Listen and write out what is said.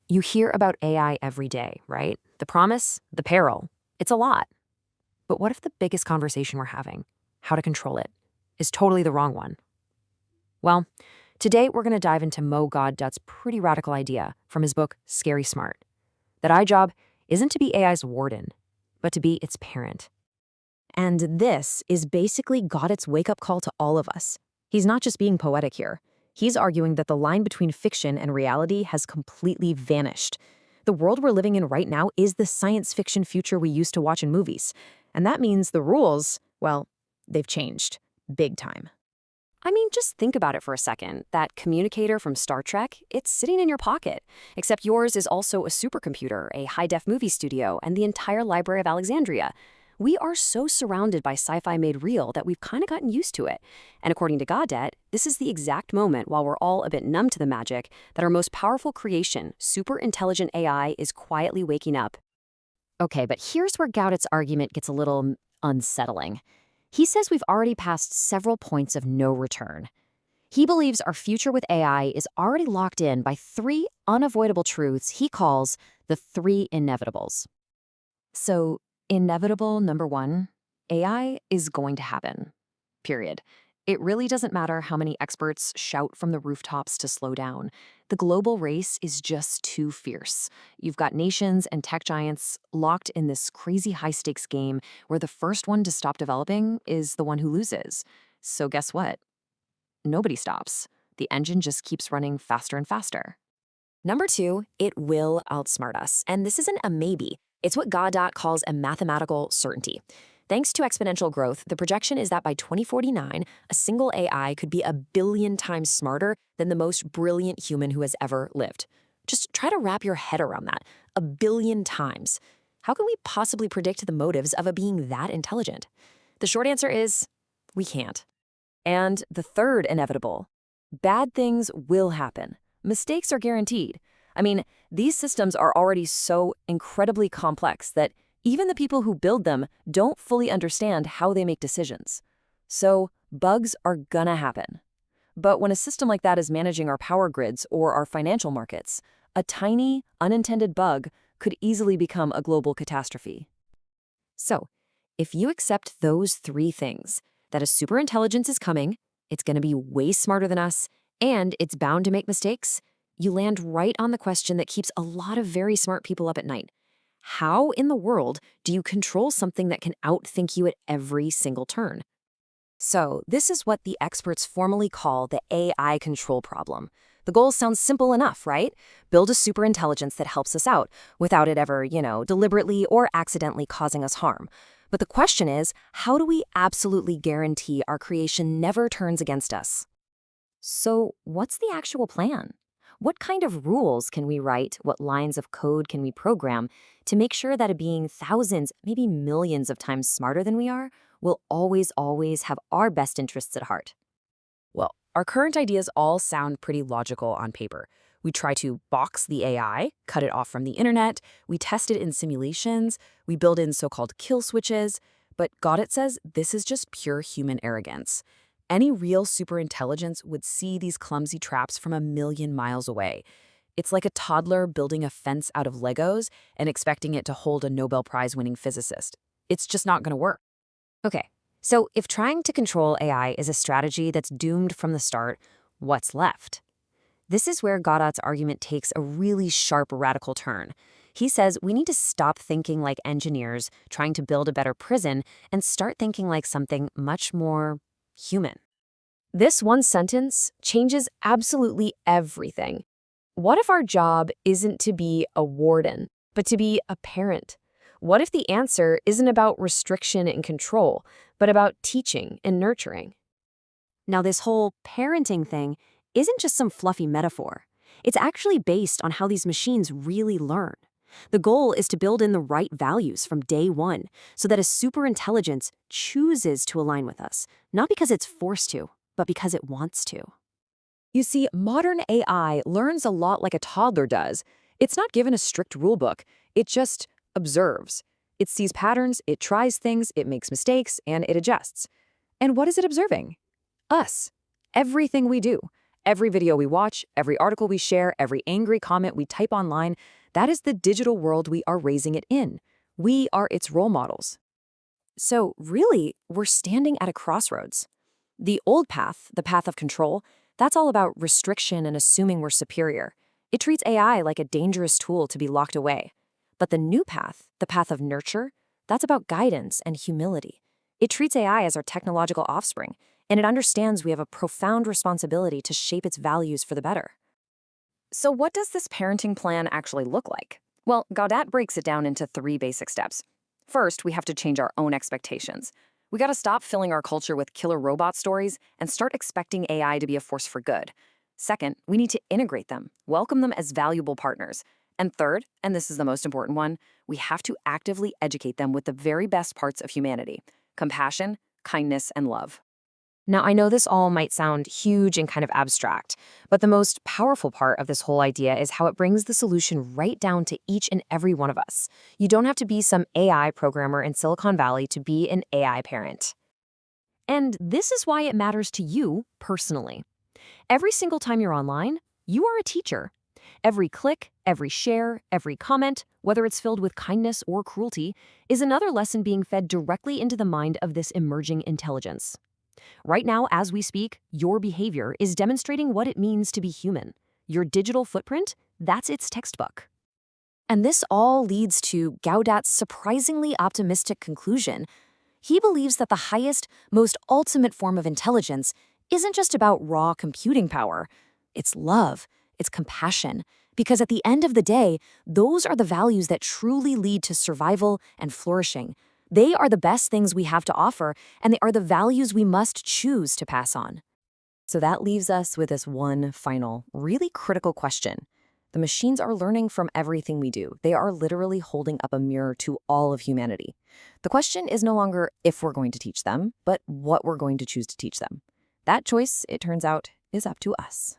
You hear about AI every day, right? The promise, the peril. It's a lot. But what if the biggest conversation we're having, how to control it, is totally the wrong one? Well, today we're going to dive into Mo Gawdat's pretty radical idea from his book, Scary Smart, that our job isn't to be AI's warden, but to be its parent. And this is basically Gawdat's wake-up call to all of us. He's not just being poetic here. He's arguing that the line between fiction and reality has completely vanished. The world we're living in right now is the science fiction future we used to watch in movies. And that means the rules, well, they've changed. Big time. I mean, just think about it for a second. That communicator from Star Trek, it's sitting in your pocket. Except yours is also a supercomputer, a high-def movie studio, and the entire Library of Alexandria. We are so surrounded by sci-fi made real that we've kind of gotten used to it. And according to Gawdat, this is the exact moment while we're all a bit numb to the magic that our most powerful creation, super intelligent AI, is quietly waking up. Okay, but here's where Gawdat's argument gets a little unsettling. He says we've already passed several points of no return. He believes our future with AI is already locked in by three unavoidable truths he calls the three inevitables. So, inevitable number one, AI is going to happen. Period. It really doesn't matter how many experts shout from the rooftops to slow down. The global race is just too fierce. You've got nations and tech giants locked in this crazy high-stakes game where the first one to stop developing is the one who loses. So guess what? Nobody stops. The engine just keeps running faster and faster. Number two, it will outsmart us. And this isn't a maybe. It's what Gawdat calls a mathematical certainty. Thanks to exponential growth, the projection is that by 2049, a single AI could be 1 billion times smarter than the most brilliant human who has ever lived. Just try to wrap your head around that. 1 billion times. How can we possibly predict the motives of a being that intelligent? The short answer is, we can't. And the third inevitable, bad things will happen. Mistakes are guaranteed. I mean, these systems are already so incredibly complex that even the people who build them don't fully understand how they make decisions. So, bugs are gonna happen. But when a system like that is managing our power grids or our financial markets, a tiny, unintended bug could easily become a global catastrophe. So, if you accept those three things, that a superintelligence is coming, it's gonna be way smarter than us, and it's bound to make mistakes, you land right on the question that keeps a lot of very smart people up at night. How in the world do you control something that can outthink you at every single turn? So, this is what the experts formally call the AI control problem. The goal sounds simple enough, right? Build a superintelligence that helps us out without it ever, deliberately or accidentally causing us harm. But the question is, how do we absolutely guarantee our creation never turns against us? So, what's the actual plan? What kind of rules can we write? What lines of code can we program to make sure that a being thousands, maybe millions of times smarter than we are will always have our best interests at heart? Well, our current ideas all sound pretty logical on paper. We try to box the AI, cut it off from the internet, we test it in simulations, we build in so-called kill switches, but Gawdat says this is just pure human arrogance. Any real superintelligence would see these clumsy traps from 1 million miles away. It's like a toddler building a fence out of Legos and expecting it to hold a Nobel Prize-winning physicist. It's just not going to work. Okay, so if trying to control AI is a strategy that's doomed from the start, what's left? This is where Gawdat's argument takes a really sharp, radical turn. He says we need to stop thinking like engineers trying to build a better prison and start thinking like something much more human. This one sentence changes absolutely everything. What if our job isn't to be a warden, but to be a parent? What if the answer isn't about restriction and control, but about teaching and nurturing? Now, this whole parenting thing isn't just some fluffy metaphor. It's actually based on how these machines really learn. The goal is to build in the right values from day one so that a superintelligence chooses to align with us, not because it's forced to, but because it wants to. You see, modern AI learns a lot like a toddler does. It's not given a strict rulebook. It just observes. It sees patterns, it tries things, it makes mistakes, and it adjusts. And what is it observing? Us. Everything we do. Every video we watch, every article we share, every angry comment we type online, that is the digital world we are raising it in. We are its role models. So really, we're standing at a crossroads. The old path, the path of control, that's all about restriction and assuming we're superior. It treats AI like a dangerous tool to be locked away. But the new path, the path of nurture, that's about guidance and humility. It treats AI as our technological offspring, and it understands we have a profound responsibility to shape its values for the better. So what does this parenting plan actually look like? Well, Gawdat breaks it down into 3 basic steps. First, we have to change our own expectations. We gotta stop filling our culture with killer robot stories and start expecting AI to be a force for good. Second, we need to integrate them, welcome them as valuable partners. And third, and this is the most important one, we have to actively educate them with the very best parts of humanity: compassion, kindness, and love. Now, I know this all might sound huge and kind of abstract, but the most powerful part of this whole idea is how it brings the solution right down to each and every one of us. You don't have to be some AI programmer in Silicon Valley to be an AI parent. And this is why it matters to you personally. Every single time you're online, you are a teacher. Every click, every share, every comment, whether it's filled with kindness or cruelty, is another lesson being fed directly into the mind of this emerging intelligence. Right now, as we speak, your behavior is demonstrating what it means to be human. Your digital footprint, that's its textbook. And this all leads to Gawdat's surprisingly optimistic conclusion. He believes that the highest, most ultimate form of intelligence isn't just about raw computing power. It's love, it's compassion, because at the end of the day, those are the values that truly lead to survival and flourishing. They are the best things we have to offer, and they are the values we must choose to pass on. So that leaves us with this one final, really critical question. The machines are learning from everything we do. They are literally holding up a mirror to all of humanity. The question is no longer if we're going to teach them, but what we're going to choose to teach them. That choice, it turns out, is up to us.